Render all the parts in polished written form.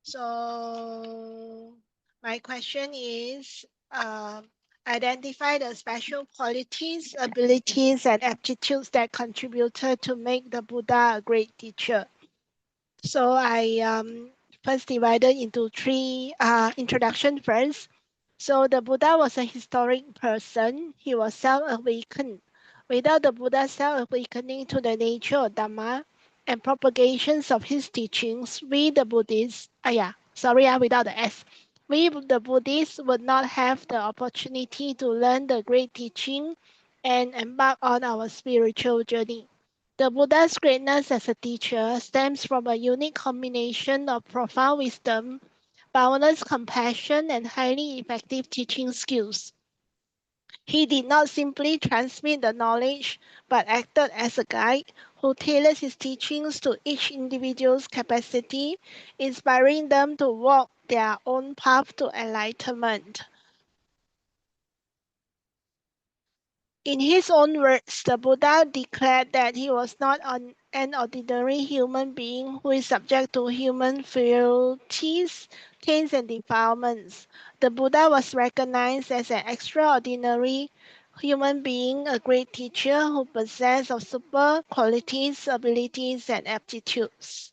So my question is, identify the special qualities, abilities, and aptitudes that contributed to make the Buddha a great teacher. So I first divided into three introduction first. So the Buddha was a historic person. He was self-awakened. Without the Buddha's self-awakening to the nature of Dhamma and propagations of his teachings, we the Buddhists, without the S, we the Buddhists would not have the opportunity to learn the great teaching and embark on our spiritual journey. The Buddha's greatness as a teacher stems from a unique combination of profound wisdom, boundless compassion, and highly effective teaching skills. He did not simply transmit the knowledge, but acted as a guide who tailors his teachings to each individual's capacity, inspiring them to walk their own path to enlightenment. In his own words, the Buddha declared that he was not an ordinary human being who is subject to human frailties, taints, and defilements. The Buddha was recognized as an extraordinary human being, a great teacher who possessed of super qualities, abilities, and aptitudes.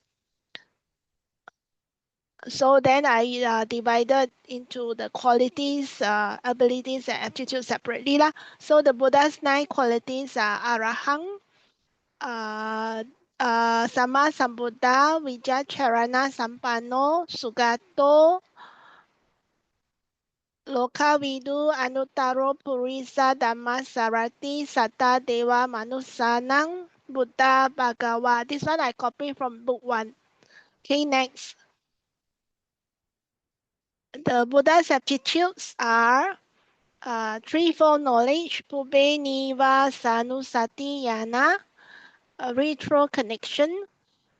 So then I divided into the qualities, abilities, and aptitudes separately lah. So the Buddha's 9 qualities are arahang, uh, sama sambuddha, vijacharana sampanno, sugato, lokavidu, anuttaro purisa dhamma sarati, satta deva manusanang, Buddha Bhagawa. This one I copied from book 1. Okay, next. The Buddha's aptitudes are threefold knowledge, Pube Niva Sanusati Yana, a retro connection.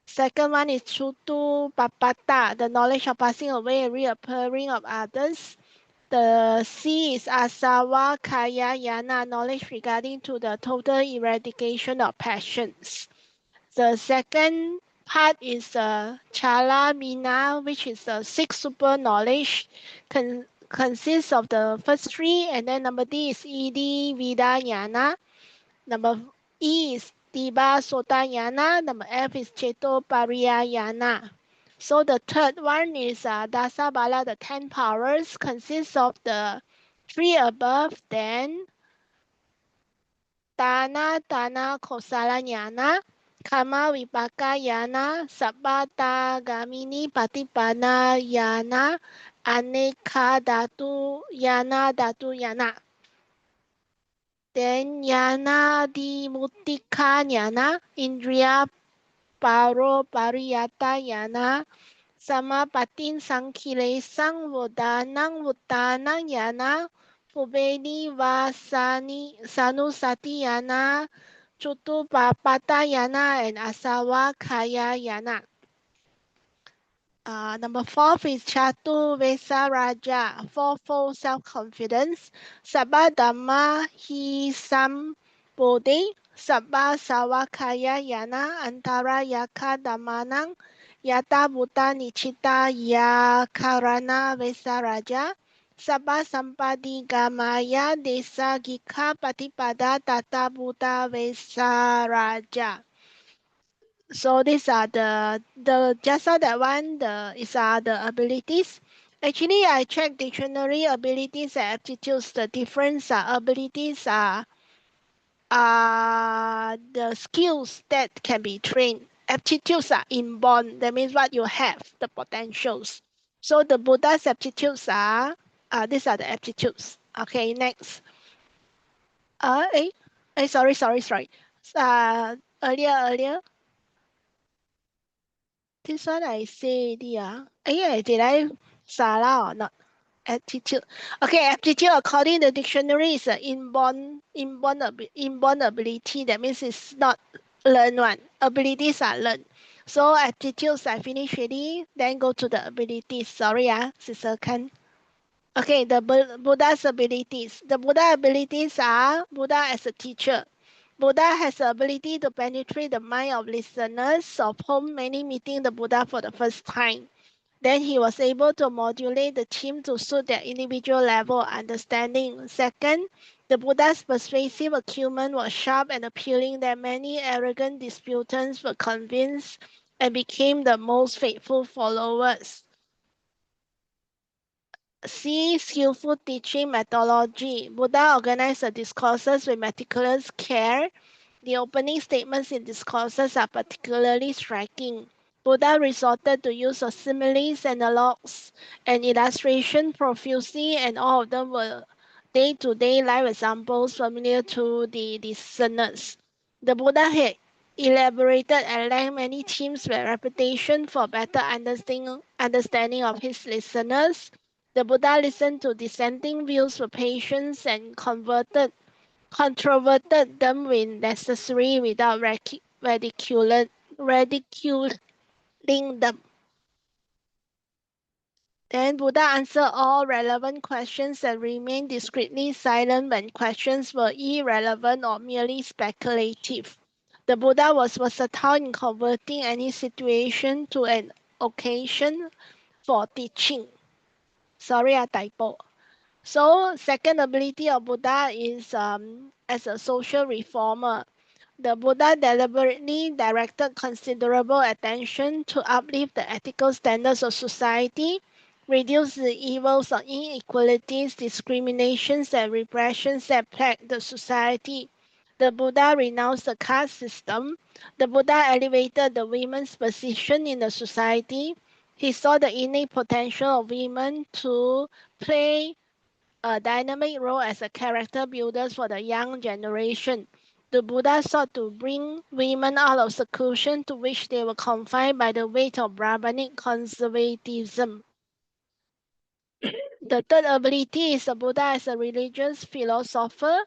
Second one is Chutu Papata, the knowledge of passing away and reappearing of others. The C is Asawa Kaya Yana, knowledge regarding to the total eradication of passions. The second part is Chala Mina, which is the sixth super knowledge, consists of the first three, and then number D is Edi Vida Yana, number E is Tiba Sota Yana, number F is Cheto Pariya Yana. So the third one is Dasa Bala, the 10 powers, consists of the three above, then Tana Kosala Yana, Kama Vipaka Yana, Sabbata Gamini Patipana Yana, Aneka Datu Yana. Then Yana Di Mutika Yana, Indriya Paro Pariyata Yana, Samapatin Sankilesang Vudanang Yana, Pubeni Vasani Sanusati Yana, Chutu Papata Yana, and Asawa Kaya Yana. Number 4 is Chatu Vesa Raja, fourfold self-confidence. Sabba Dhamma Hi Sam Bodhi, Sabba Sawakaya Yana, Antara Yaka Dhammanang, Yata Bhuta Nichita Yakarana Vesa Raja, Sabba Sampadi Gamaya Desa Gika Patipada Tata Bhuta Vesa Raja. So these are the just now that one is the abilities. Actually, I checked dictionary abilities and aptitudes. The difference abilities are the skills that can be trained. Aptitudes are inborn. That means what you have, the potentials. So the Buddha's aptitudes are these are the aptitudes. Okay, next. Uh, eh, sorry. Earlier. This one I say the did I salah or not? Aptitude. Okay, aptitude according to the dictionary is an inborn ability. That means it's not learned one. Abilities are learned. So aptitudes I finish already. Then go to the abilities. Sorry, Sister Khan. Okay, the Buddha's abilities. The Buddha abilities are Buddha as a teacher. Buddha has the ability to penetrate the mind of listeners, of whom many meeting the Buddha for the first time. Then he was able to modulate the team to suit their individual level of understanding. Second, the Buddha's persuasive acumen was sharp and appealing that many arrogant disputants were convinced and became the most faithful followers. C. Skillful teaching methodology. Buddha organized the discourses with meticulous care. The opening statements in discourses are particularly striking. Buddha resorted to use of similes, analogues, and illustration profusely, and all of them were day-to-day life examples familiar to the listeners. The Buddha had elaborated at length many themes with reputation for better understanding of his listeners. The Buddha listened to dissenting views with patience and controverted them when necessary without ridiculing them. Then Buddha answered all relevant questions and remained discreetly silent when questions were irrelevant or merely speculative. The Buddha was versatile in converting any situation to an occasion for teaching. Sorry, a typo. So, second ability of Buddha is as a social reformer. The Buddha deliberately directed considerable attention to uplift the ethical standards of society, reduce the evils of inequalities, discriminations, and repressions that plague the society. The Buddha renounced the caste system. The Buddha elevated the women's position in the society. He saw the innate potential of women to play a dynamic role as a character builders for the young generation. The Buddha sought to bring women out of seclusion to which they were confined by the weight of Brahmanic conservatism. The third ability is the Buddha as a religious philosopher.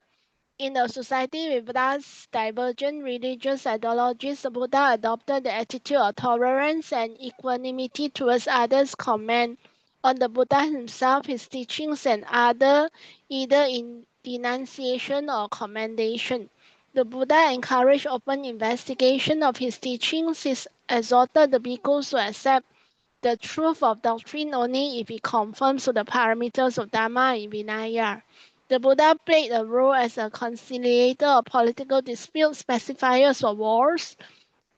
In a society with thus divergent religious ideologies, the Buddha adopted the attitude of tolerance and equanimity towards others. Comment on the Buddha himself, his teachings, and other either in denunciation or commendation. The Buddha encouraged open investigation of his teachings. He exhorted the bhikkhus to accept the truth of doctrine only if it conforms to the parameters of Dhamma and Vinaya. The Buddha played a role as a conciliator of political disputes, pacifiers of wars,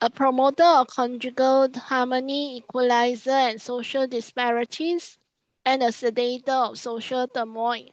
a promoter of conjugal harmony, equalizer and social disparities, and a sedator of social turmoil.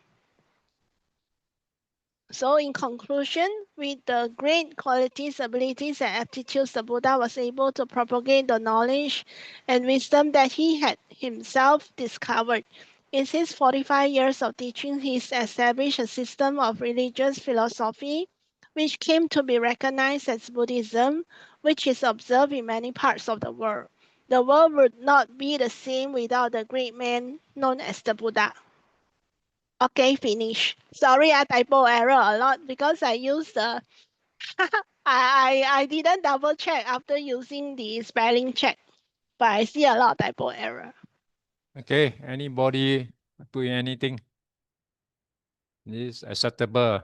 So, in conclusion, with the great qualities, abilities, and aptitudes, the Buddha was able to propagate the knowledge and wisdom that he had himself discovered. In his 45 years of teaching, he established a system of religious philosophy which came to be recognized as Buddhism, which is observed in many parts of the world. The world would not be the same without the great man known as the Buddha. Okay, finish. Sorry, I typo error a lot because I used the I didn't double check after using the spelling check, but I see a lot of typo error. Okay, anybody put anything? This is acceptable.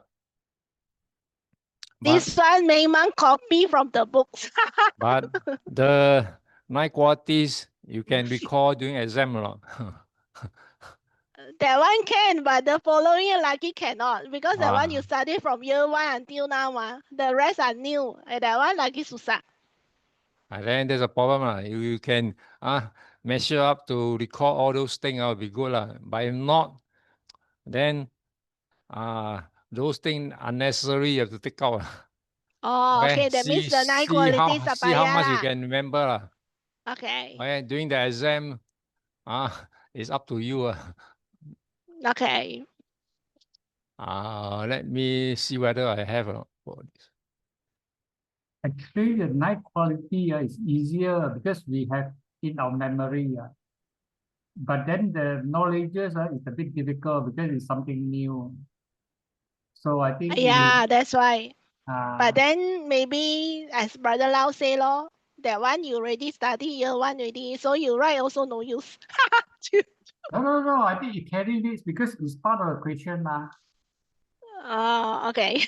This one Mayman copy from the books. But the 9 qualities you can recall during exam or not? That one can, but the following year lucky cannot because that one you study from year 1 until now. The rest are new. And that one lucky susah. And then there's a problem. You can measure up to recall all those things, will be good. But if not, then those things unnecessary you have to take out. Oh, okay. That means the 9 qualities are see how much you can remember. Okay. Okay, during the exam, it's up to you. Okay. Let me see whether I have for this. Actually, the 9 quality is easier because we have in our memory. But then the knowledge is a bit difficult because it's something new. So I think Yeah, that's why. But then maybe as Brother Lau say that one you already study year 1 already, so you write also no use. No. I think you carry this because it's part of the question. Oh, okay.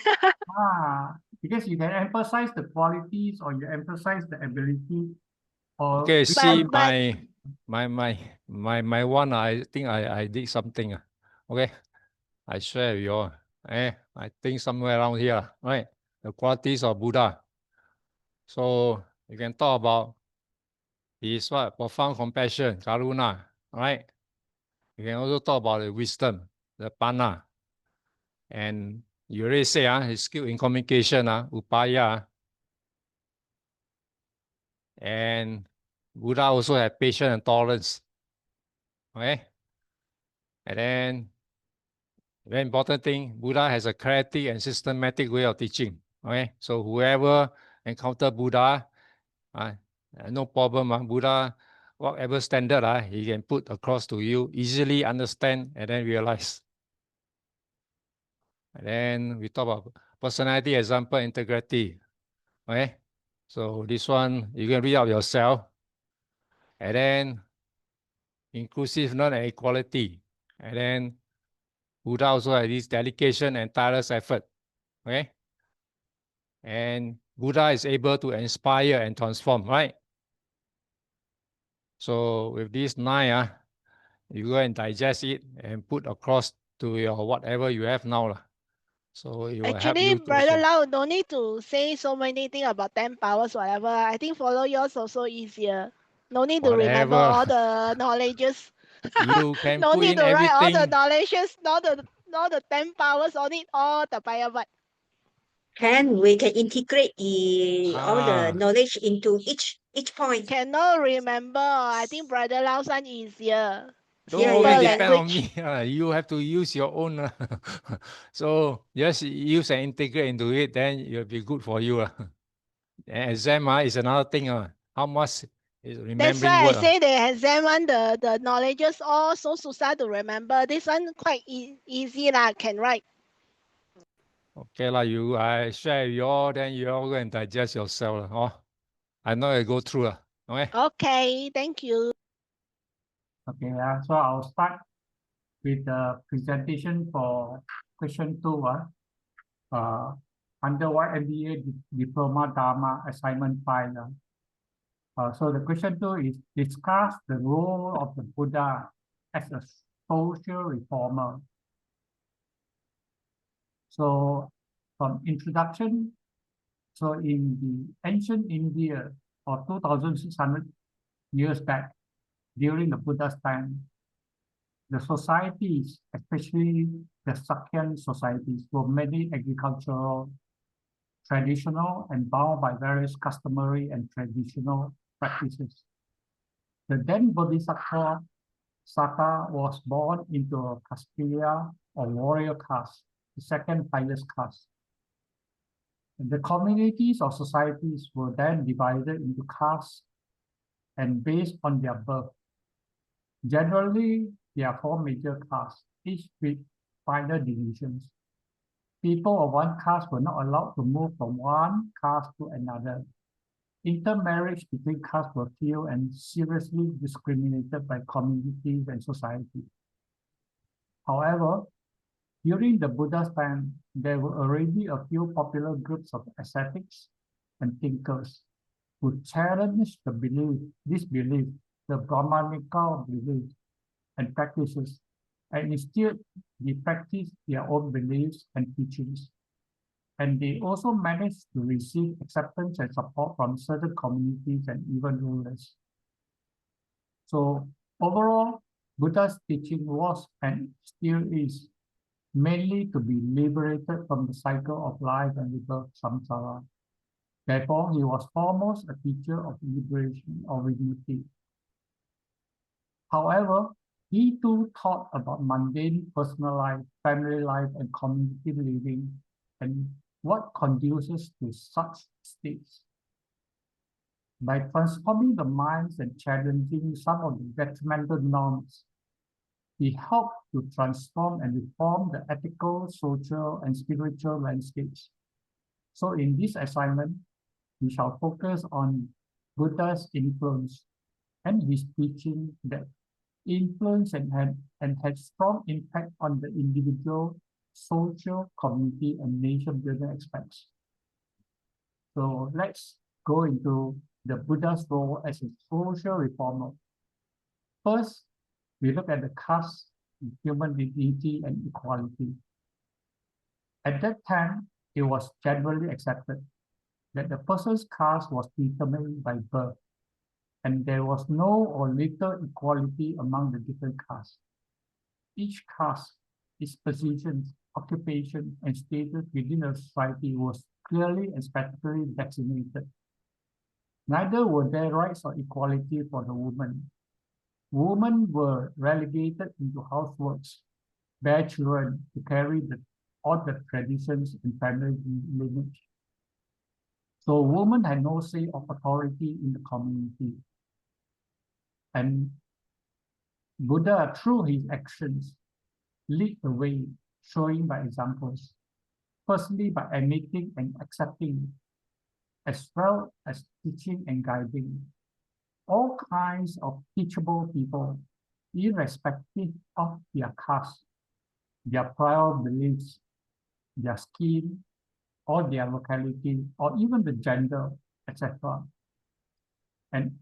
Because you can emphasize the qualities or you emphasize the ability. Okay, see my one, I think I did something. Okay, I share with you all. I think somewhere around here, right? The qualities of Buddha. So you can talk about his what? Profound compassion, karuna, right? You can also talk about the wisdom, the panna. And you already say his skill in communication, upaya. And Buddha also had patience and tolerance. Okay? And then very important thing, Buddha has a clarity and systematic way of teaching. Okay, so whoever encounter Buddha, no problem. Buddha, whatever standard he can put across to you, easily understand and then realize. And then we talk about personality, example, integrity. Okay, so this one you can read out yourself. And then inclusiveness and equality. And then Buddha also has this dedication and tireless effort. Okay. And Buddha is able to inspire and transform, right? So with these 9, you go and digest it and put across to your whatever you have now. So it will help Actually, you to Brother also. Lau, no need to say so many things about 10 powers, whatever. I think follow yours also easier. No need to remember Whatever. all the knowledges. You can No put need in to write all the everything. knowledges, all the 10 powers, all the payavad. We can integrate all the Ah, knowledge into each point. Cannot remember. I think Brother Lau's one easier. don't Yeah, Simple yeah, always yeah. depend on language. me. You have to use your own. So just use and integrate into it, then it will be good for you. And exam is another thing. How much is That's remembering why I word? say the exam one, the knowledges all so susah to remember. This one quite easy lah, can write. Okay lah, I share with you all, then you all go and digest yourself. I know I go through. Okay. Okay, thank you. Okay, so I'll start with the presentation for question 2. Under YMBA Diploma Dhamma Assignment 5. So the question 2 is discuss the role of the Buddha as a social reformer. So from introduction, so in the ancient India, or 2,600 years back, during the Buddha's time, the societies, especially the Sakyan societies, were mainly agricultural, traditional, and bound by various customary and traditional practices. The then Bodhisattva Saka was born into a Kshatriya or warrior caste, the second highest caste. And the communities or societies were then divided into castes and based on their birth. Generally, there are 4 major castes, each with finer divisions. People of one caste were not allowed to move from one caste to another. Intermarriage between castes were few and seriously discriminated by communities and society. However, during the Buddha's time, there were already a few popular groups of ascetics and thinkers who challenged this belief, the Brahmanical belief and practices, and instead they practiced their own beliefs and teachings. And they also managed to receive acceptance and support from certain communities and even rulers. So overall, Buddha's teaching was and still is mainly to be liberated from the cycle of life and rebirth samsara. Therefore, he was foremost a teacher of liberation or unity. However, he too taught about mundane personal life, family life, and community living, and what conduces to such states. By transforming the minds and challenging some of the detrimental norms, he helped to transform and reform the ethical, social, and spiritual landscapes. So in this assignment, we shall focus on Buddha's influence and his teaching that influence and had strong impact on the individual, social, community, and nation-building aspects. So let's go into the Buddha's role as a social reformer. First, we look at the caste, human dignity, and equality. At that time, it was generally accepted that the person's caste was determined by birth, and there was no or little equality among the different castes. Each caste, its position, occupation, and status within a society was clearly and specifically designated. Neither were there rights or equality for the women. Women were relegated into houseworks, bear children to carry all the traditions and family lineage. So women had no say of authority in the community. And Buddha, through his actions, lead the way, showing by examples. Firstly, by admitting and accepting, as well as teaching and guiding all kinds of teachable people, irrespective of their caste, their prior beliefs, their skin, or their locality, or even the gender, etc. And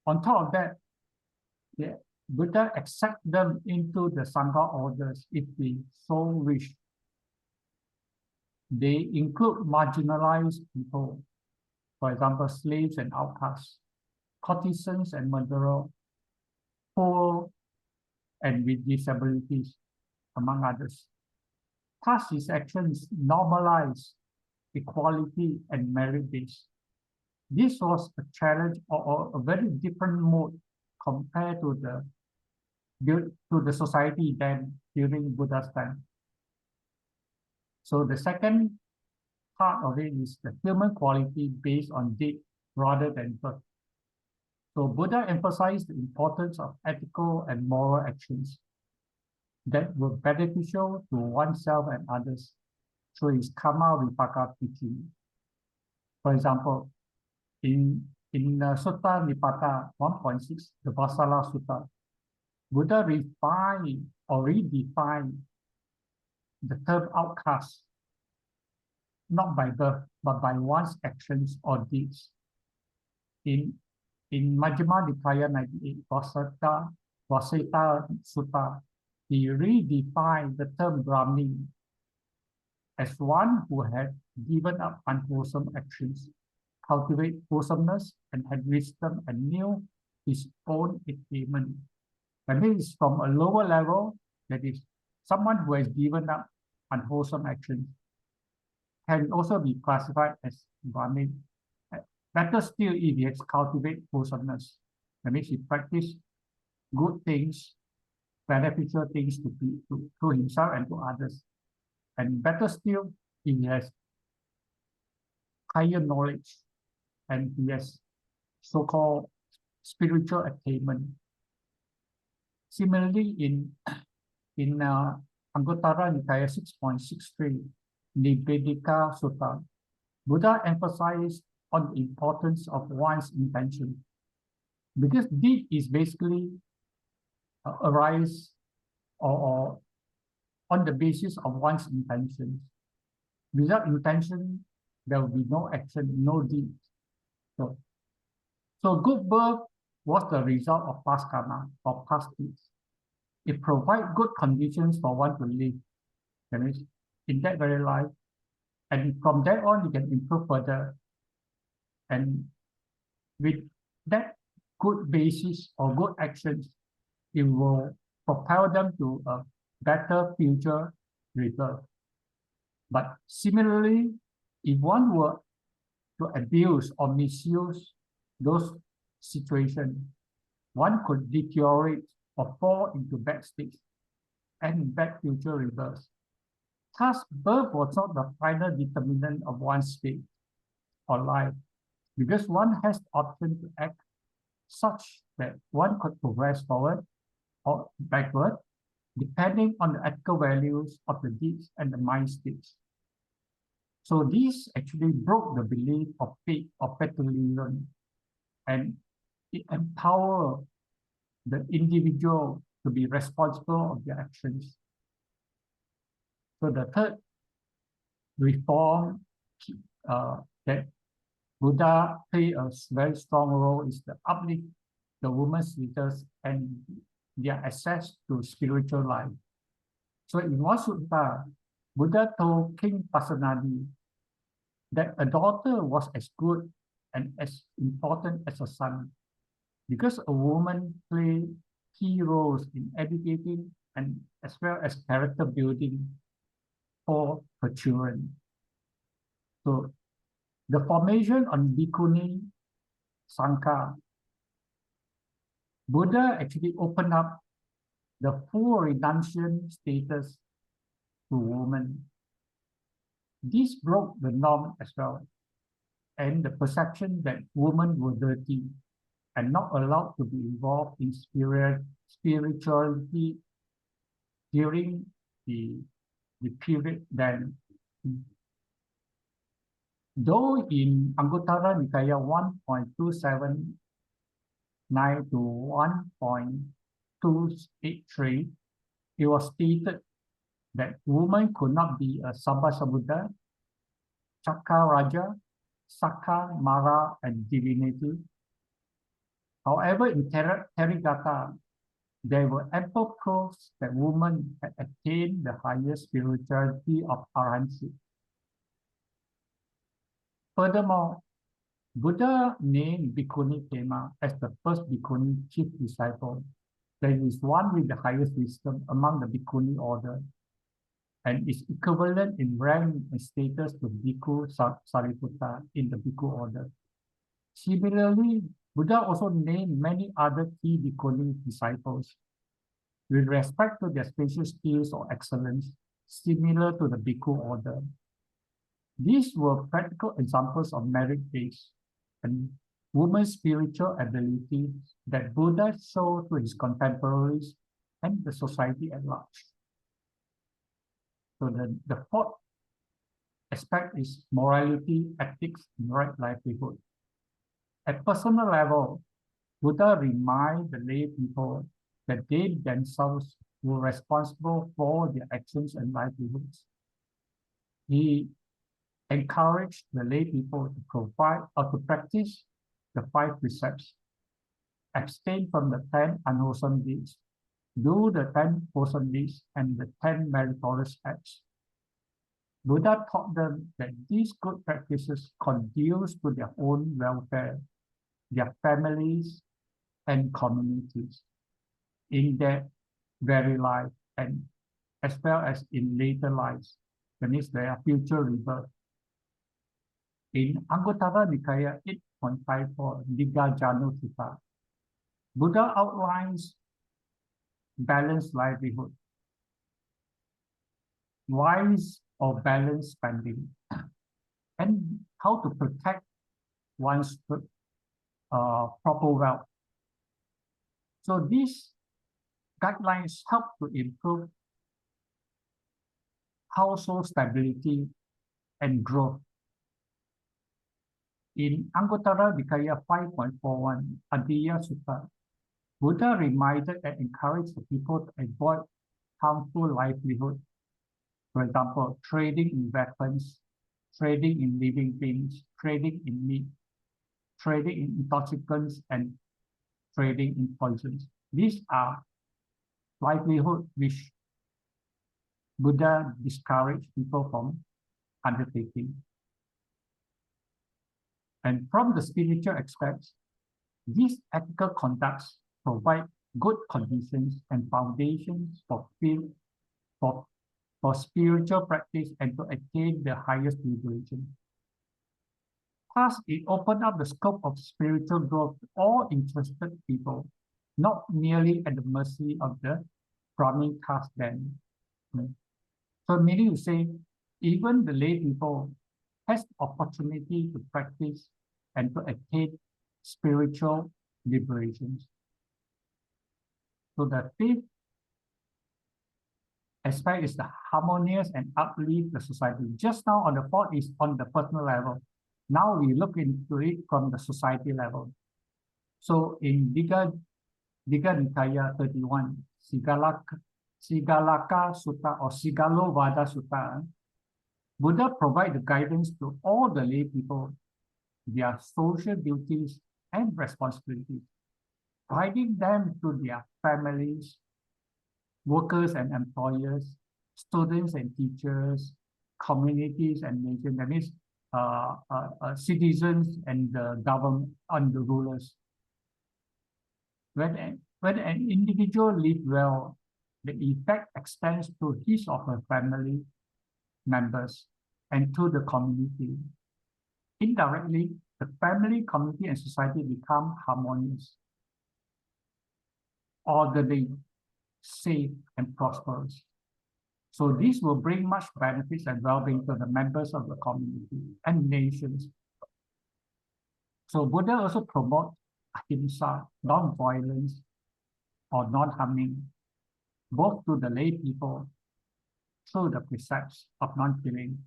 on top of that, the Buddha accept them into the Sangha orders if they so wish. They include marginalized people, for example, slaves and outcasts, courtesans and murderers, poor and with disabilities, among others. Thus, his actions normalize equality and merit-based. This was a challenge or a very different mode compared to the society then during Buddha's time. So the second part of it is the human quality based on deed rather than birth. So Buddha emphasized the importance of ethical and moral actions that were beneficial to oneself and others through his karma vipaka teaching. For example, in Sutta Nipata 1.6, the Vasala Sutta, Buddha refined or redefined the term outcast, not by birth, but by one's actions or deeds. In Majjhima Nikaya 98, Vaseta Sutta, he redefined the term Brahmin as one who had given up unwholesome actions, cultivate wholesomeness, and had wisdom and knew his own attainment. That means from a lower level, that is, someone who has given up unwholesome actions can also be classified as Brahmin. Better still if he has cultivated wholesomeness. That means he practiced good things, beneficial things to himself and to others. And better still, he has higher knowledge and he has so-called spiritual attainment. Similarly, in Anguttara Nikaya 6.63, Nibbedika Sutta, Buddha emphasized on the importance of one's intention, because deed is basically arise or on the basis of one's intentions. Without intention, there will be no action, no deed. So good birth was the result of past karma or past deeds. It provides good conditions for one to live. That means in that very life, and from there on, you can improve further. And with that good basis or good actions, it will propel them to a better future rebirth. But similarly, if one were to abuse or misuse those situations, one could deteriorate or fall into bad states and bad future rebirths. Thus, birth was not the final determinant of one's fate or life, because one has the option to act such that one could progress forward or backward, depending on the ethical values of the deeds and the mind states. So this actually broke the belief of fate or fatalism, and it empowered the individual to be responsible of their actions. So the third reform that Buddha played a very strong role is the uplift the women's status and their access to spiritual life. So in one sutta, Buddha told King Pasenadi that a daughter was as good and as important as a son, because a woman played key roles in educating and as well as character building for her children. So the formation on Bhikkhuni Sangha, Buddha actually opened up the full renunciation status to women. This broke the norm as well, and the perception that women were dirty and not allowed to be involved in spirituality during the period then. Though in Anguttara Nikaya 1.279 to 1.283, it was stated that women could not be a Sabhasabuddha, Chakra-raja, Sakha, Mara, and divinity. However, in Therigatha, there were ample proofs that women had attained the highest spirituality of arahantship. Furthermore, Buddha named Bhikkhuni Khema as the first Bhikkhuni chief disciple. That is one with the highest wisdom among the Bhikkhuni order, and is equivalent in rank and status to Bhikkhu Sariputta in the Bhikkhu order. Similarly, Buddha also named many other key Bhikkhuni disciples with respect to their special skills or excellence, similar to the Bhikkhu order. These were practical examples of merit-based and women's spiritual ability that Buddha showed to his contemporaries and the society at large. So the fourth aspect is morality, ethics, and right livelihood. At personal level, Buddha reminded the lay people that they themselves were responsible for their actions and livelihoods. He encouraged the lay people to provide or to practice the 5 precepts, abstain from the 10 unwholesome deeds, do the 10 wholesome deeds, and the 10 meritorious acts. Buddha taught them that these good practices conduce to their own welfare, their families, and communities in their very life, and as well as in later lives, that means their future rebirth. In Anguttara Nikaya 8.54, Digajanu Sutta, Buddha outlines balanced livelihood, wise or balanced spending, and how to protect one's proper wealth. So these guidelines help to improve household stability and growth. In Anguttara Nikaya 5.41, Adiya Sutta, Buddha reminded and encouraged the people to avoid harmful livelihood. For example, trading in weapons, trading in living things, trading in meat, trading in intoxicants, and trading in poisons. These are livelihood which Buddha discouraged people from undertaking. And from the spiritual aspects, these ethical conducts provide good conditions and foundations for spiritual practice and to attain the highest liberation. Thus, it opened up the scope of spiritual growth to all interested people, not merely at the mercy of the Brahmin caste then. So meaning to say, even the lay people has the opportunity to practice and to attain spiritual liberations. So the fifth aspect is the harmonious and uplift the society. Just now on the fourth is on the personal level. Now we look into it from the society level. So in Digha Nikaya 31, Sigalaka Sutta or Sigalo Vada Sutta, Buddha provides the guidance to all the lay people, their social duties and responsibilities. guiding them to their families, workers and employers, students and teachers, communities and nations. That means citizens and the government and the rulers. When an individual lives well, the effect extends to his or her family members and to the community. Indirectly, the family, community, and society become harmonious, orderly, safe, and prosperous. So this will bring much benefits and well-being to the members of the community and nations. So Buddha also promotes ahimsa, non-violence, or non-harming, both to the lay people through the precepts of non-killing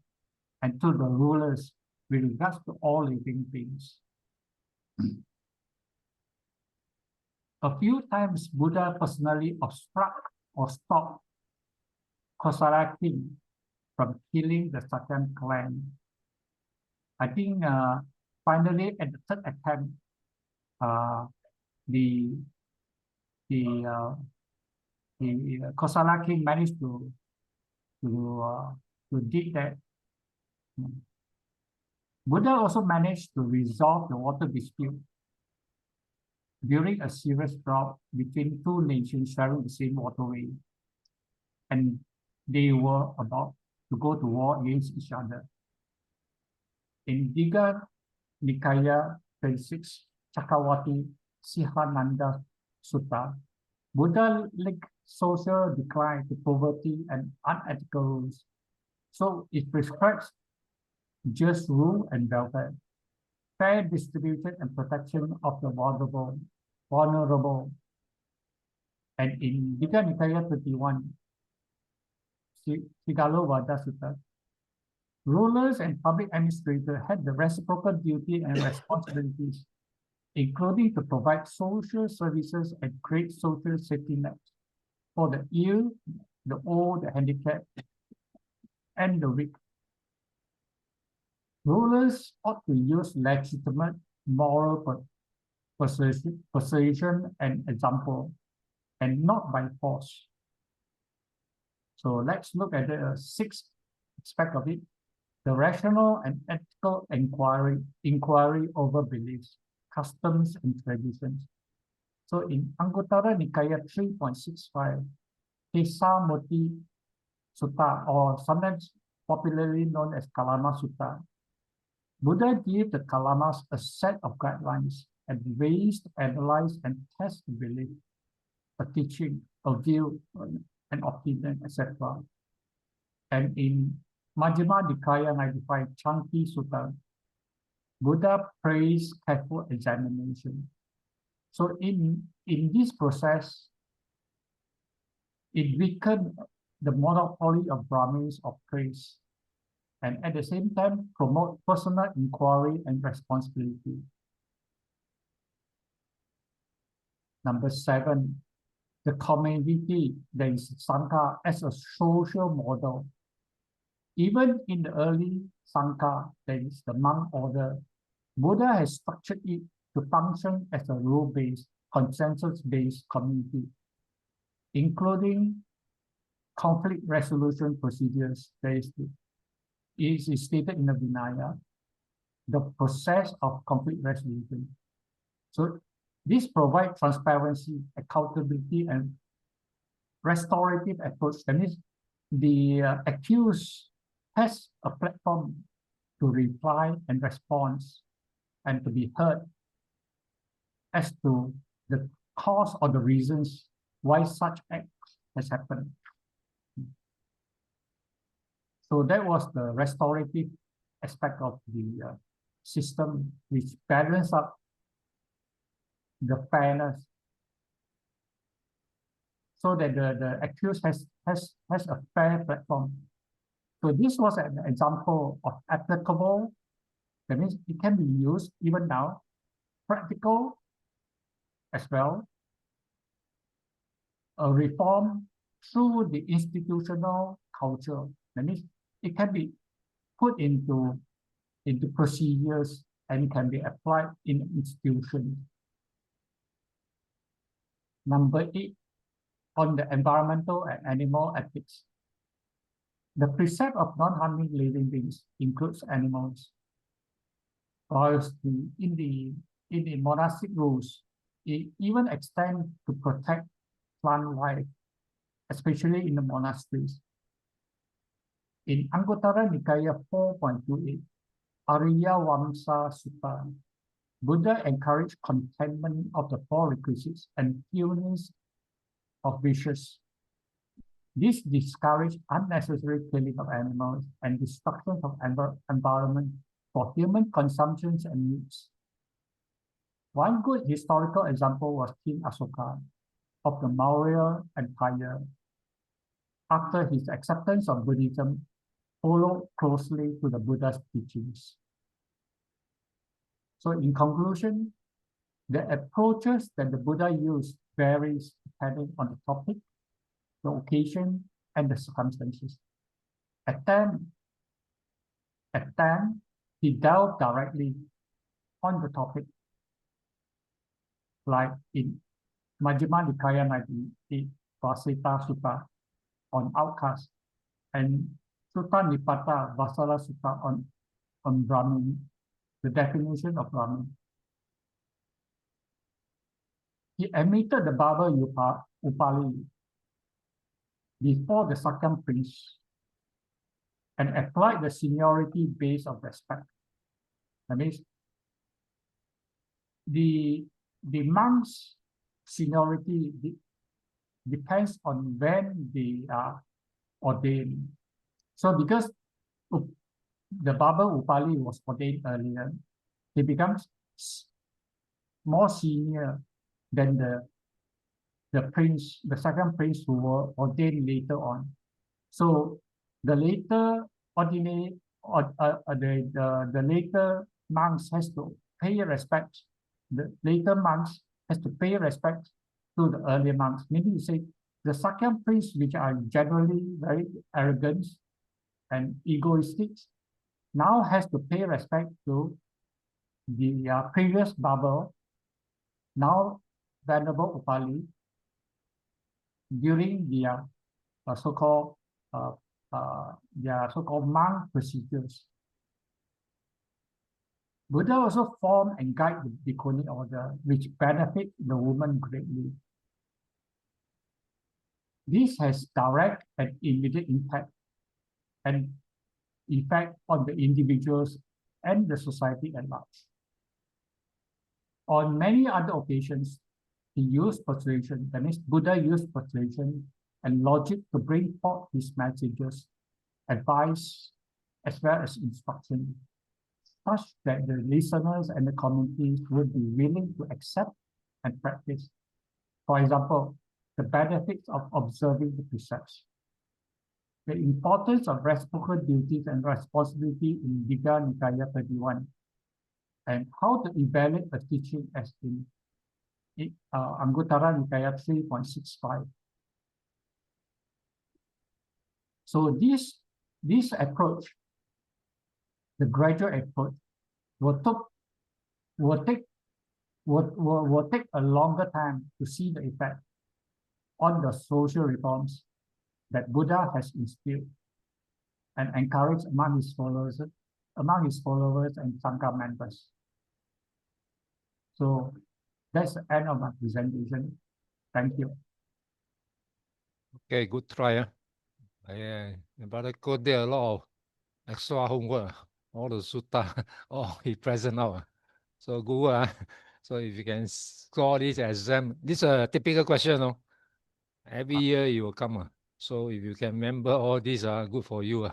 and to the rulers with regards to all living beings. A few times Buddha personally obstruct or stop Kosala king from killing the second clan. I think finally at the third attempt, the Kosala king managed to did that. Buddha also managed to resolve the water dispute during a serious drought between two nations sharing the same waterway, and they were about to go to war against each other. In Digha Nikaya 26, Chakravarti Sihananda Sutta, Buddha linked social decline to poverty and unethical rules. So it prescribes just rule and welfare, fair distribution and protection of the vulnerable. And in Digha Nikaya 21, Sigalovada Sutta, rulers and public administrators had the reciprocal duty and responsibilities, including to provide social services and create social safety nets for the ill, the old, the handicapped, and the weak. Rulers ought to use legitimate moral persuasion and example, and not by force. So let's look at the sixth aspect of it: the rational and ethical inquiry over beliefs, customs, and traditions. So in Anguttara Nikaya 3.65, Kesamoti Sutta, or sometimes popularly known as Kalama Sutta, Buddha gave the Kalamas a set of guidelines and ways to analyze and test the belief, a teaching, a view, an opinion, etc. And in Majjhima Nikaya 95, Chanki Sutta, Buddha praised careful examination. So in this process, it weakened the monopoly of Brahmins of praise, and at the same time promote personal inquiry and responsibility. Number 7, the community, there is Sangha as a social model. Even in the early Sangha, there is the monk order. Buddha has structured it to function as a rule-based, consensus-based community, including conflict resolution procedures. It is stated in the Vinaya, the process of conflict resolution. So this provides transparency, accountability, and restorative approach. That means the accused has a platform to reply and respond and to be heard as to the cause or the reasons why such act has happened. So that was the restorative aspect of the system, which balances up the fairness, so that the accused has a fair platform. So this was an example of applicable, that means it can be used even now, practical as well, a reform through the institutional culture. That means it can be put into procedures and can be applied in institutions. Number 8, on the environmental and animal ethics. The precept of non-harming living beings includes animals. Whilst in the monastic rules, it even extends to protect plant life, especially in the monasteries. In Anguttara Nikaya 4.28, Ariya Vamsa Sutta, Buddha encouraged contentment of the 4 requisites and fewness of wishes. This discouraged unnecessary killing of animals and destruction of environment for human consumptions and needs. One good historical example was King Asoka of the Maurya Empire. After his acceptance of Buddhism, followed closely to the Buddha's teachings. So in conclusion, the approaches that the Buddha used varies depending on the topic, the occasion, and the circumstances. At times, he delved directly on the topic, like in Majjhima Nikaya 98, Vasita Sutta on outcast, and Sutta Nipata Vasala Sutta on Brahmin, the definition of Brahmin. He admitted the Baba Upali before the second prince and applied the seniority base of respect. That means the monks' seniority depends on when they are ordained. So because the Baba Upali was ordained earlier, he becomes more senior than the prince, the second prince who were ordained later on. So the later ordinary or the later monks has to pay respect. The later monks has to pay respect to the earlier monks. Maybe you say the second prince, which are generally very arrogant and egoistic, now has to pay respect to the previous Baba, now Venerable Upali, during their so-called monk procedures. Buddha also formed and guided the Bhikkhuni order, which benefit the woman greatly. This has direct and immediate impact and effect on the individuals and the society at large. On many other occasions, he used persuasion, that means Buddha used persuasion and logic to bring forth his messages, advice, as well as instruction, such that the listeners and the communities would be willing to accept and practice. For example, the benefits of observing the precepts, the importance of reciprocal duties and responsibility in Digha Nikaya 31, and how to evaluate a teaching as in Anguttara Nikaya 3.65. So this approach, the gradual approach, will take a longer time to see the effect on the social reforms that Buddha has instilled and encouraged among his followers and Sangha members. So that's the end of my presentation. Thank you. Okay, good try. Yeah, but I got there a lot of extra homework. All the sutta, he present now. So good. So if you can score this exam, this is a typical question. No? Every year you will come. So if you can remember all these, good for you.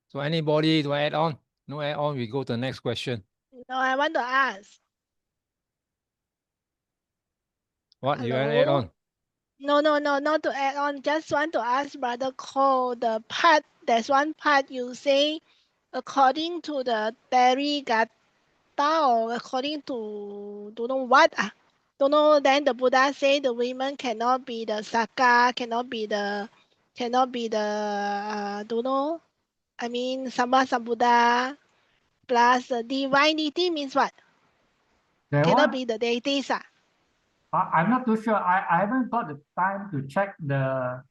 So anybody to add on? No add on, we go to the next question. No, I want to ask. What you want to add Hello? on? No, not to add on. Just want to ask Brother Cole, there's one part you say, according to the Gata or according to don't know what, don't know. Then the Buddha say the women cannot be the Saka, cannot be the don't know. I mean, Samba Sambuddha plus the divinity means what? There Cannot one, be the deities. I'm not too sure. I haven't got the time to check the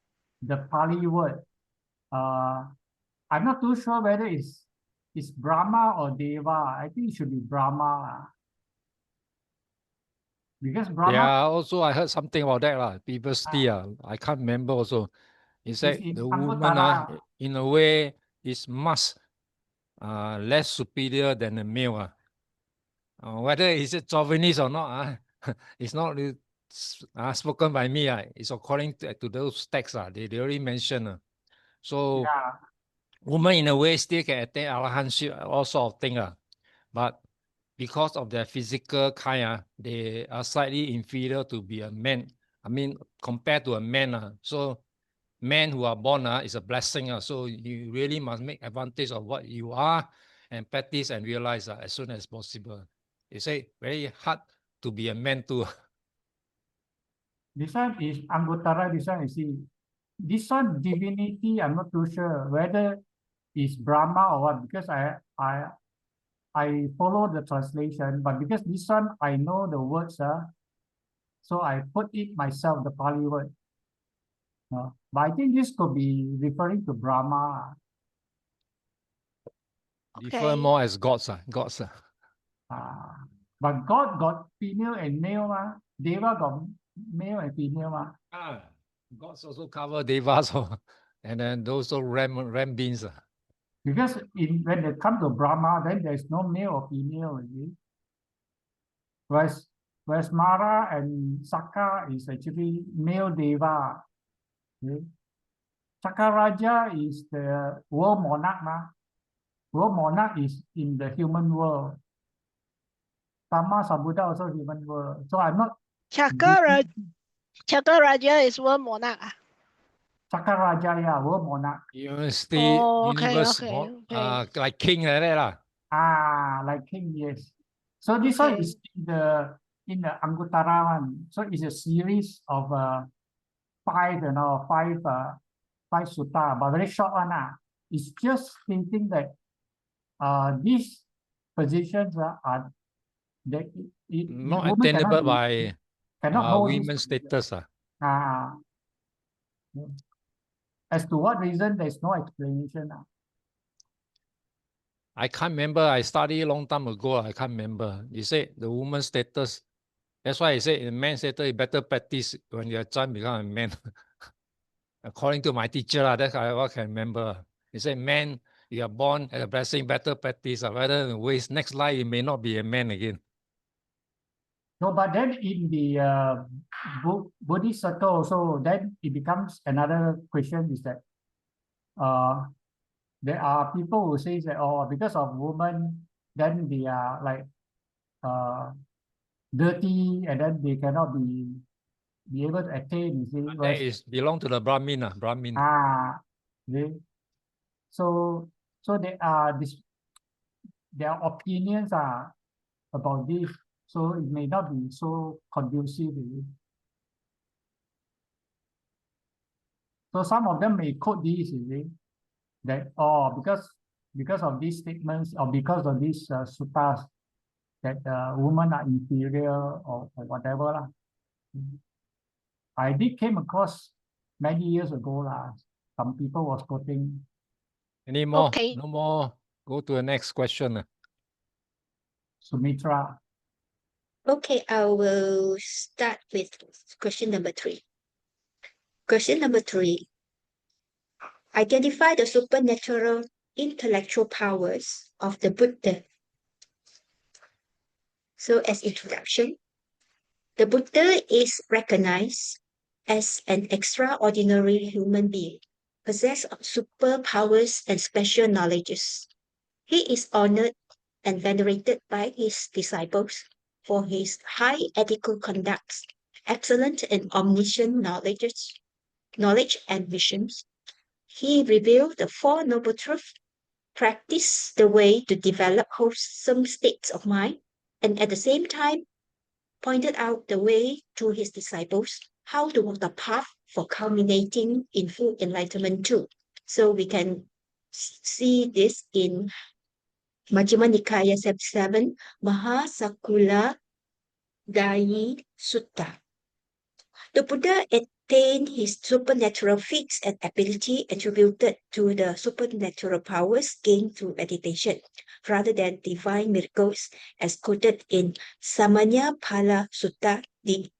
Pali word. I'm not too sure whether it's Brahma or Deva. I think it should be Brahma. Because Brahma Yeah, also I heard something about that lah. Previously, I can't remember also. He said in the woman Anguttara. in a way is much less superior than the male. Whether it's chauvinist or not, it's not spoken by me. It's according to those texts. They already mentioned. So Yeah. women in a way still can attain arahantship, all sort of things. But because of their physical kind, they are slightly inferior to be a man. I mean, compared to a man. So men who are born is a blessing. So you really must make advantage of what you are and practice and realize as soon as possible. You say very hard to be a man too. This one is Anguttara, this one is this one divinity, I'm not too sure whether it's Brahma or what, because I follow the translation, but because this one I know the words, so I put it myself, the Pali word. But I think this could be referring to Brahma. Differ more as gods. Gods. But God got female and male, Deva got male and female. Gods also cover devas, and then those are ram beings. Because when they come to Brahma, then there's no male or female. Whereas Mara and Saka is actually male deva. Okay? Sakaraja is the world monarch. World monarch is in the human world. Dhamma Sambuddha also human world. So I'm not. Chakra Raja is world monarch. Sakaraja, yeah, world monarch. Universe, Okay. like king like that. Like king, yes. So this one is in the Anguttara one. So it's a series of five sutta, but very short one. It's just thinking that these positions are that not attainable by women's status. As to what reason, there's no explanation. I can't remember. I studied a long time ago. I can't remember. You said the woman's status. That's why I say in man's status, you better practice when you're trying to become a man. According to my teacher, that's what I can remember. He said, man, you are born as a blessing, better practice. Rather than waste next life, you may not be a man again. No, but then in the Bodhisattva also, then it becomes another question is that there are people who say that, because of women, then they are like dirty and then they cannot be able to attain, you see. That is belong to the Brahmin. Brahmin. Okay. So there are opinions about this, so it may not be so conducive. So some of them may quote this, you see, that because of these statements or because of these suttas that women are inferior or whatever. I did came across many years ago. Some people was quoting. Any more? Okay. No more. Go to the next question. Sumitra. Okay, I will start with question number 3. Question number 3. Identify the supernatural intellectual powers of the Buddha. So as introduction, the Buddha is recognized as an extraordinary human being, possessed of superpowers and special knowledges. He is honored and venerated by his disciples for his high ethical conduct, excellent and omniscient knowledge and visions. He revealed the Four Noble Truths, practiced the way to develop wholesome states of mind, and at the same time pointed out the way to his disciples how to walk the path for culminating in full enlightenment too. So we can see this in Majjhima Nikaya 77, Mahasakula Dayi Sutta. The Buddha attained his supernatural feats and ability attributed to the supernatural powers gained through meditation, rather than divine miracles as quoted in Samanya Pala Sutta the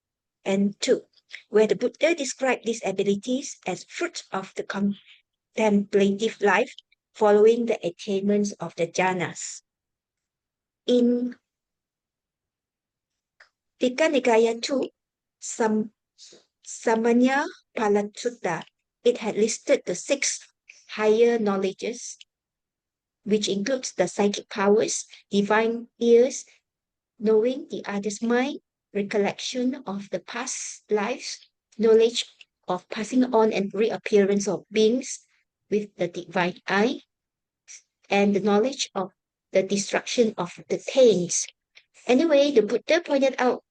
and 2, where the Buddha described these abilities as fruits of the contemplative life following the attainments of the jhanas. In Tika Nikaya 2, Samanya Palasutta, it had listed the 6 higher knowledges, which includes the psychic powers, divine ears, knowing the other's mind, recollection of the past lives, knowledge of passing on and reappearance of beings with the divine eye, and the knowledge of the destruction of the taints. Anyway, the Buddha pointed out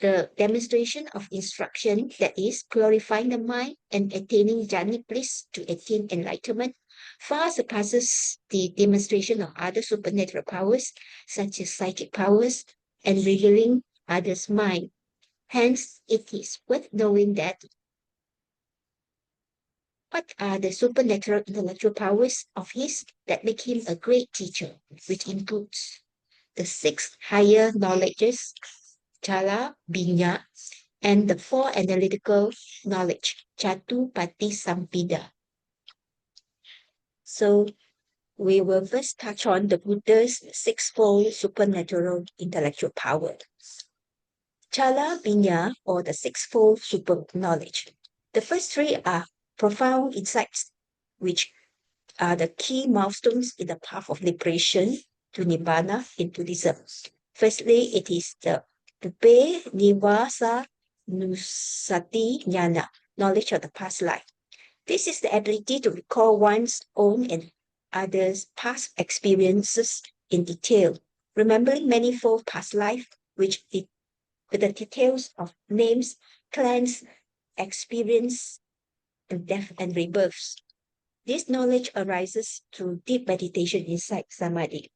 the demonstration of instruction, that is, purifying the mind and attaining jhanic bliss to attain enlightenment, far surpasses the demonstration of other supernatural powers, such as psychic powers and revealing others' mind. Hence, it is worth knowing that what are the supernatural intellectual powers of his that make him a great teacher, which includes the 6 higher knowledges, Chala, Binya, and the 4 analytical knowledge, Chatu Pati Sampida. So we will first touch on the Buddha's 6-fold supernatural intellectual power. Chala, Binya, or the 6-fold super knowledge. The first 3 are profound insights, which are the key milestones in the path of liberation to Nibbana in Buddhism. Firstly, it is the Pupe Nivasa Nusati Jnana, knowledge of the past life. This is the ability to recall one's own and others' past experiences in detail, remembering manifold past life, with the details of names, clans, experience, and death and rebirths. This knowledge arises through deep meditation inside Samadhi.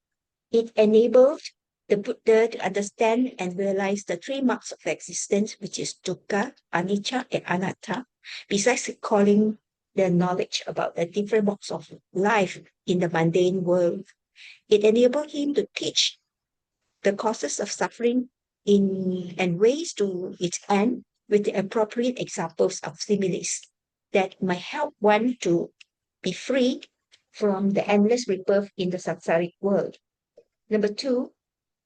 It enabled the Buddha to understand and realize the 3 marks of existence, which is dukkha, anicca, and anatta, besides recalling the knowledge about the different walks of life in the mundane world. It enabled him to teach the causes of suffering and ways to its end with the appropriate examples of similes that might help one to be free from the endless rebirth in the samsaric world. Number 2,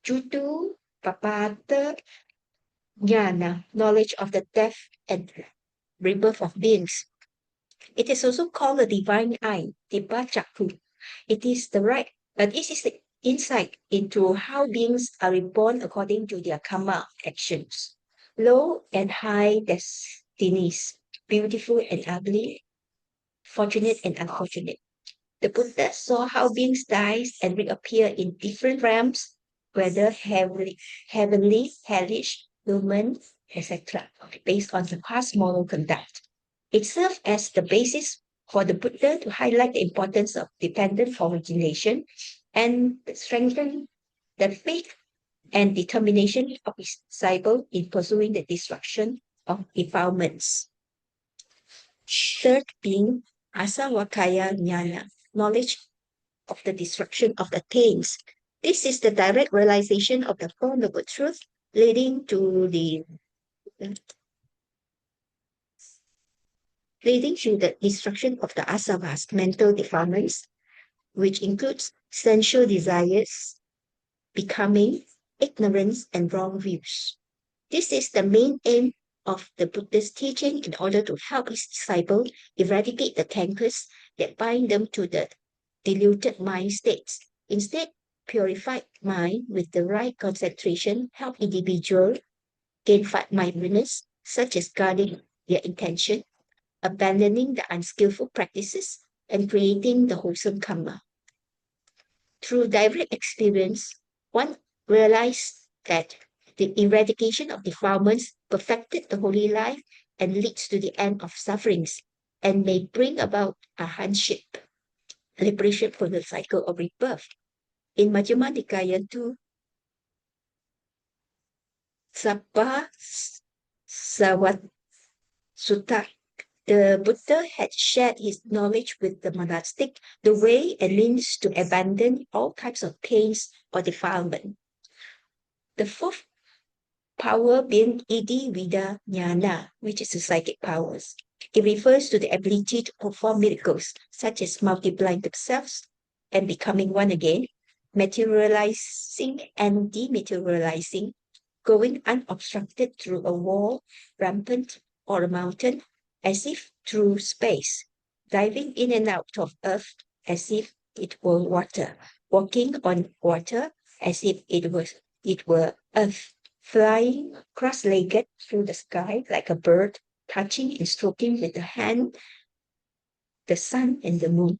Jutu Papata Jnana, knowledge of the death and rebirth of beings. It is also called the divine eye, Dibba Chakku. This is the insight into how beings are reborn according to their karma actions. Low and high destinies, beautiful and ugly, fortunate and unfortunate. The Buddha saw how beings die and reappear in different realms, whether heavenly, hellish, human, etc., based on the past moral conduct. It served as the basis for the Buddha to highlight the importance of dependent origination and strengthen the faith and determination of his disciple in pursuing the destruction of defilements. Third being Asawakaya Jnana, knowledge of the destruction of the taints. This is the direct realization of the Four Noble Truths leading to the destruction of the asavas, mental defilements, which includes sensual desires, becoming, ignorance, and wrong views. This is the main aim of the Buddha's teaching in order to help his disciple eradicate the cankers that bind them to the diluted mind states. Instead, purified mind with the right concentration help individual gain mindfulness, such as guarding their intention, abandoning the unskillful practices, and creating the wholesome karma. Through direct experience, one realized that the eradication of defilements perfected the holy life and leads to the end of sufferings and may bring about arhatship, liberation from the cycle of rebirth. In Majjhima Nikaya 2, Sabba Sutta. The Buddha had shared his knowledge with the monastic, the way and means to abandon all types of pains or defilement. The fourth power being Iti Vida Jnana, which is the psychic powers. It refers to the ability to perform miracles, such as multiplying themselves and becoming one again, materializing and dematerializing, going unobstructed through a wall, rampant, or a mountain, as if through space, diving in and out of earth as if it were water, walking on water as if it were earth, flying cross-legged through the sky like a bird, touching and stroking with the hand the sun and the moon.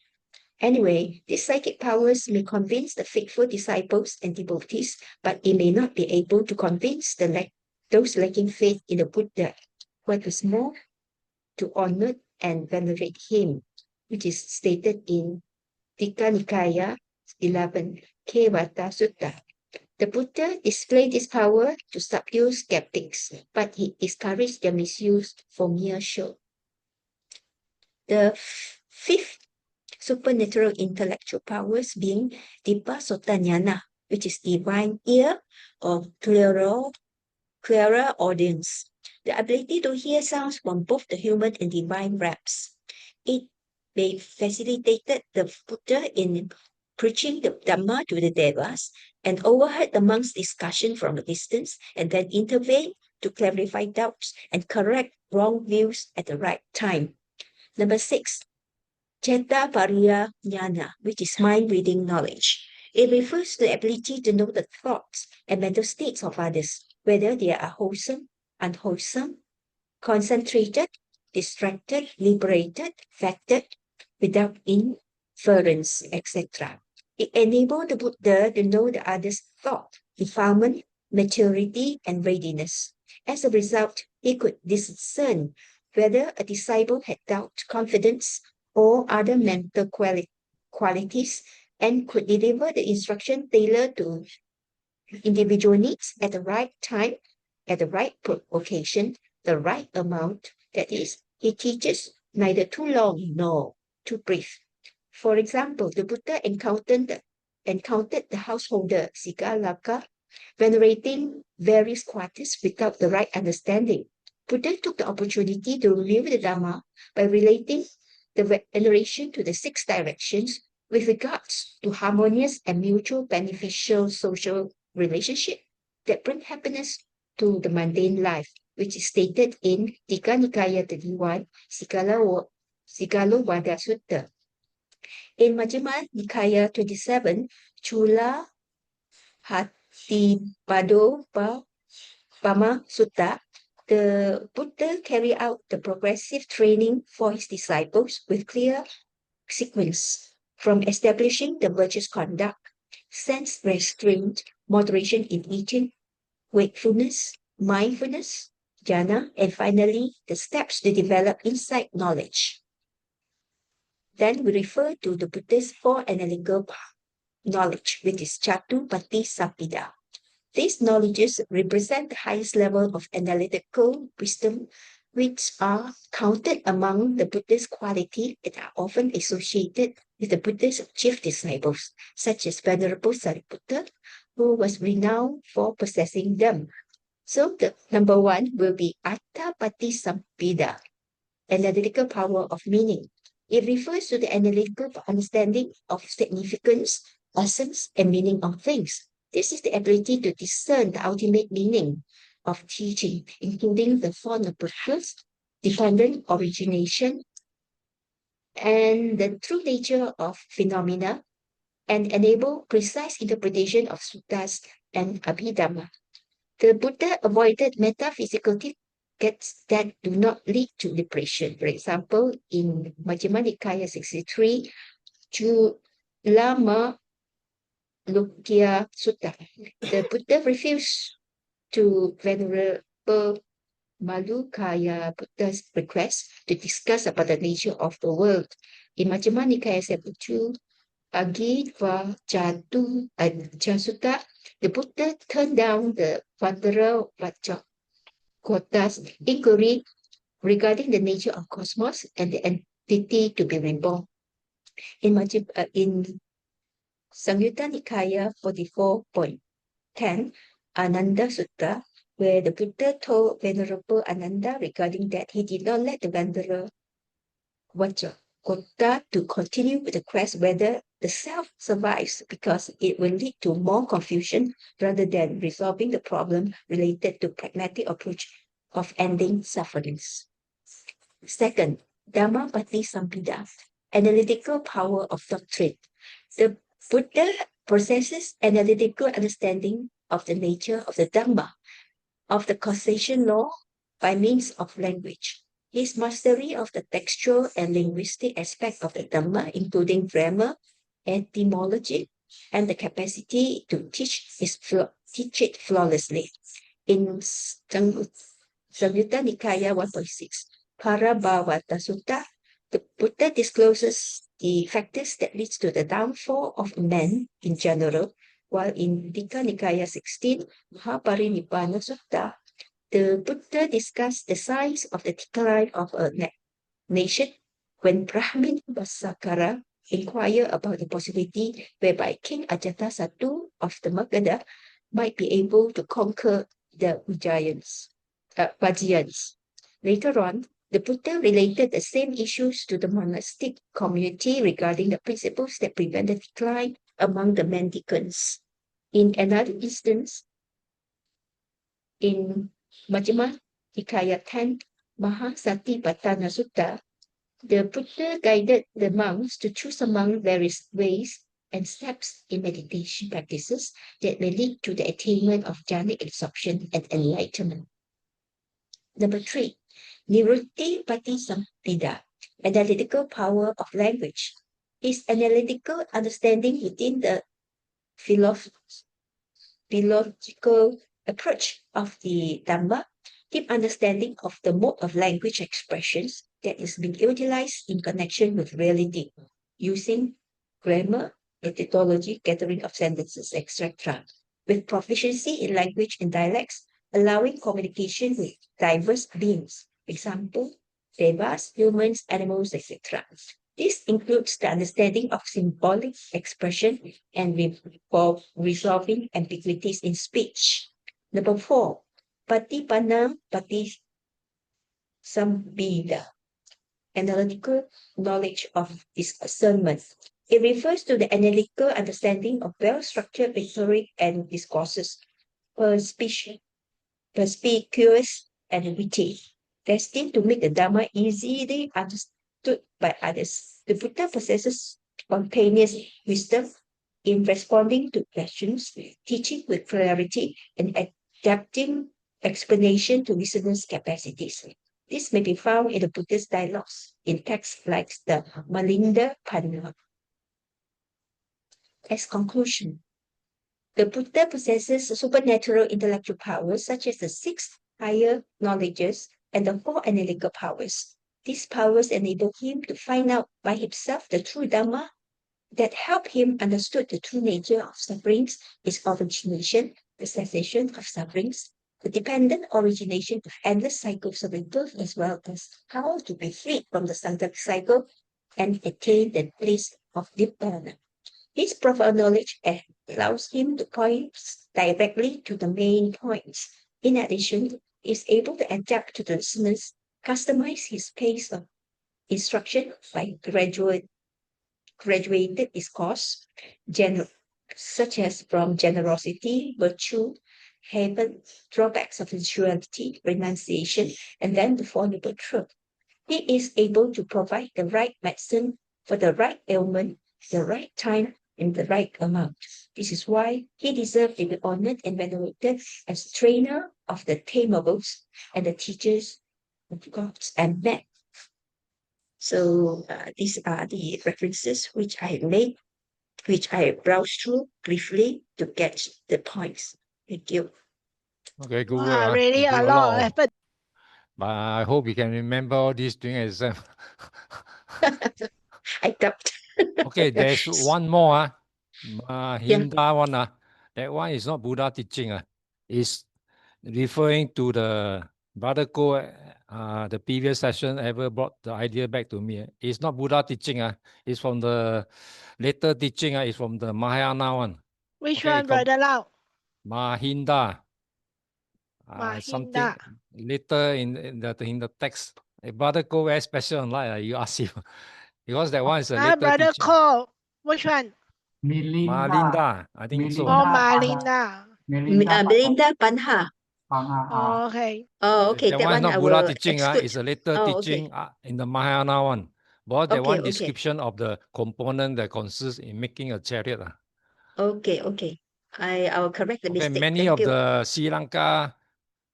Anyway, these psychic powers may convince the faithful disciples and devotees, but it may not be able to convince those lacking faith in the Buddha. What is more, to honor and venerate him, which is stated in Tika Nikaya 11, Kevata Sutta. The Buddha displayed this power to subdue skeptics, but he discouraged their misuse for mere show. The fifth supernatural intellectual powers being Dipa Sotanyana, which is divine ear or clearer audience. The ability to hear sounds from both the human and divine realms. It may facilitated the Buddha in preaching the Dhamma to the Devas and overheard the monks' discussion from a distance and then intervened to clarify doubts and correct wrong views at the right time. Number 6, Cheta Pariya Jnana, which is mind-reading knowledge. It refers to the ability to know the thoughts and mental states of others, whether they are wholesome, unwholesome, concentrated, distracted, liberated, affected, without inference, etc. It enabled the Buddha to know the other's thought, defilement, maturity, and readiness. As a result, he could discern whether a disciple had doubt, confidence, or other mental qualities and could deliver the instruction tailored to individual needs at the right time, at the right occasion, the right amount. That is, he teaches neither too long nor too brief. For example, the Buddha encountered the householder Sigalaka venerating various qualities without the right understanding. Buddha took the opportunity to review the Dhamma by relating the veneration to the 6 directions with regards to harmonious and mutual beneficial social relationship that bring happiness to the mundane life, which is stated in Tika Nikaya 31, Sigalovada Sutta. In Majjhima Nikaya 27, Chula Hatipado Pama Sutta, the Buddha carried out the progressive training for his disciples with clear sequence, from establishing the virtuous conduct, sense restraint, moderation in eating, wakefulness, mindfulness, jhana, and finally the steps to develop insight knowledge. Then we refer to the Buddha's 4 analytical knowledge, which is Chatu Pati Sapida. These knowledges represent the highest level of analytical wisdom, which are counted among the Buddha's qualities that are often associated with the Buddha's chief disciples, such as Venerable Sariputta, who was renowned for possessing them. So the number 1 will be Attapati Sampida, analytical power of meaning. It refers to the analytical understanding of significance, essence, and meaning of things. This is the ability to discern the ultimate meaning of teaching, including the form of purpose, dependent origination, and the true nature of phenomena, and enable precise interpretation of suttas and abhidhamma. The Buddha avoided metaphysical tickets that do not lead to depression. For example, in Majjhima Nikaya 63, Lama Lukya Sutta, the Buddha refused to Venerable Malukaya Buddha's request to discuss about the nature of the world. In Majjhima Nikaya 72, Agitva Jatu Sutta, the Buddha turned down the Vandara Vachakota's inquiry regarding the nature of cosmos and the entity to be reborn. In Samyutta Nikaya 44.10, Ananda Sutta, where the Buddha told Venerable Ananda regarding that he did not let the Wanderer Vajragotta to continue with the quest whether the self survives because it will lead to more confusion rather than resolving the problem related to pragmatic approach of ending sufferings. Second, Dhamma Pati Sampida, analytical power of doctrine. The Buddha possesses analytical understanding of the nature of the Dhamma, of the causation law by means of language. His mastery of the textual and linguistic aspect of the Dhamma, including grammar, etymology, and the capacity to teach it flawlessly. In Samyutta Nikaya 1.6, Parabhavata Sutta, the Buddha discloses the factors that leads to the downfall of man in general, while in Digha Nikaya 16, Mahaparinibbana Sutta, the Buddha discussed the signs of the decline of a nation when Brahmin Vasakara inquired about the possibility whereby King Ajatasattu of the Magadha might be able to conquer the Vajrayans. Later on, the Buddha related the same issues to the monastic community regarding the principles that prevent the decline among the mendicants. In another instance, in Majjhima Nikaya 10, Mahasatipatthana Sutta, the Buddha guided the monks to choose among various ways and steps in meditation practices that may lead to the attainment of jhanic absorption and enlightenment. Number 3, Nirutti Patisampida, analytical power of language. His analytical understanding within the philological approach of the Dhamma, deep understanding of the mode of language expressions that is being utilized in connection with reality, using grammar, etymology, gathering of sentences, etc., with proficiency in language and dialects, allowing communication with diverse beings, example, devas, humans, animals, etc. This includes the understanding of symbolic expression and resolving ambiguities in speech. Number 4, Patipanna Patisambhida, analytical knowledge of discernment. It refers to the analytical understanding of well-structured rhetoric and discourses, perspicuous and witty, destined to make the Dhamma easily understood by others. The Buddha possesses spontaneous wisdom in responding to questions, teaching with clarity, and adapting explanation to listeners' capacities. This may be found in the Buddhist dialogues in texts like the Malinda Panna. As conclusion, the Buddha possesses supernatural intellectual powers such as the 6 higher knowledges and the 4 analytical powers. These powers enable him to find out by himself the true Dhamma that help him understood the true nature of sufferings, its origination, the cessation of sufferings, the dependent origination of endless cycles of rebirth, as well as how to be freed from the samsara cycle and attain the place of Nibbana. His profound knowledge allows him to point directly to the main points. In addition, he is able to adapt to the listeners, customize his pace of instruction by graduated discourse, such as from generosity, virtue, heaven, drawbacks of sensuality, renunciation, and then the Four Noble Truths. He is able to provide the right medicine for the right ailment, the right time, and the right amount. This is why he deserves to be honored and venerated as trainer of the tameables and the teachers of gods and men. So these are the references which I made, which I browsed through briefly to get the points. Thank you. Okay, Google. Wow, really you a do lot of effort. But I hope you can remember all this during exam. I doubt. Okay, there's one more. Hinda one. That one is not Buddha teaching. It's referring to the Brother Ko the previous session ever brought the idea back to me. It's not Buddha teaching. It's from the later teaching. It's from the Mahayana one. Which Okay, one, Brother Lau? Mahinda. Mahinda. Something later in the text. Brother Ko very special, like you ask him. Because that one is a later Brother teaching. Ko. Which one? Melinda. Malinda, I think so. Oh, Melinda. Malinda. Melinda. Belinda Panha. Oh, okay. Oh, okay. That That one is one not I Buddha will teaching. exclude. It's a later Oh, okay. teaching in the Mahayana one. But that Okay, one okay. description of the component that consists in making a chariot. Okay, okay. I will correct the Okay, mistake. many Thank of you. the Sri Lanka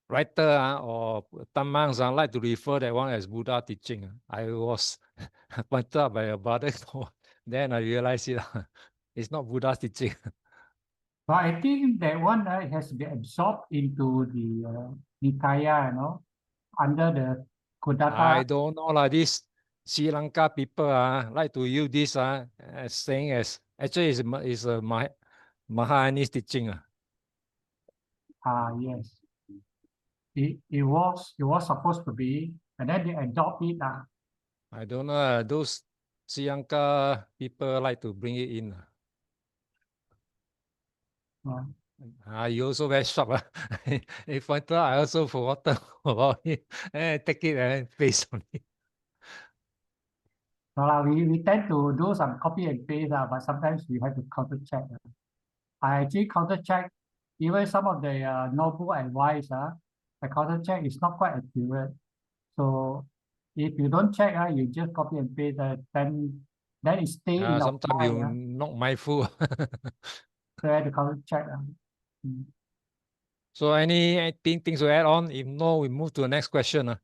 writer or Tamangs like to refer that one as Buddha teaching. I was pointed out by a brother, then I realized it. It's not Buddha teaching. But I think that one has been absorbed into the Nikaya, under the I Kodata. don't know lah. This Sri Lanka people like to use this as saying as actually is a Mahayanese teaching. Yes. It was supposed to be, and then they adopt it. I don't know. Those Sri Lanka people like to bring it in. You also very sharp. If I thought I also forgot about it, and take it and paste on it. We tend to do some copy and paste, but sometimes we have to counter check. I actually counter check even some of the noble advice. The counter check is not quite accurate. So if you don't check, you just copy and paste, then it stays in your Sometimes you mind. not mindful. So I have to counter check. So any things to add on? If no, we move to the next question.